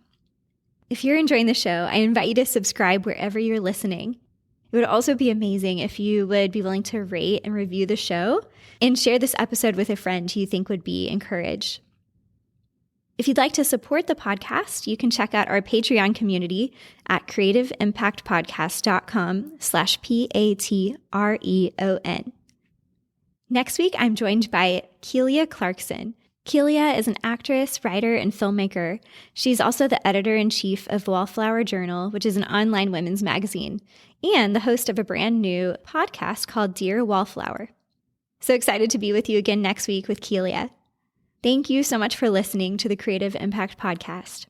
If you're enjoying the show, I invite you to subscribe wherever you're listening. It would also be amazing if you would be willing to rate and review the show and share this episode with a friend who you think would be encouraged. If you'd like to support the podcast, you can check out our Patreon community at creativeimpactpodcast.com/PATREON. Next week, I'm joined by Kelia Clarkson. Kelia is an actress, writer, and filmmaker. She's also the editor-in-chief of Wallflower Journal, which is an online women's magazine, and the host of a brand new podcast called Dear Wallflower. So excited to be with you again next week with Kelia. Thank you so much for listening to the Creative Impact Podcast.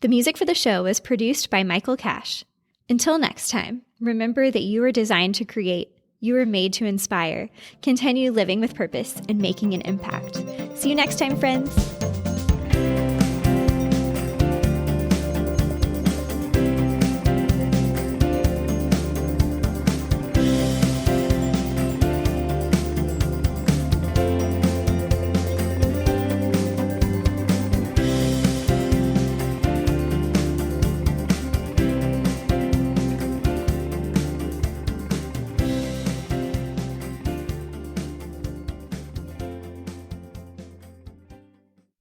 The music for the show was produced by Michael Cash. Until next time, remember that you were designed to create, you were made to inspire. Continue living with purpose and making an impact. See you next time, friends.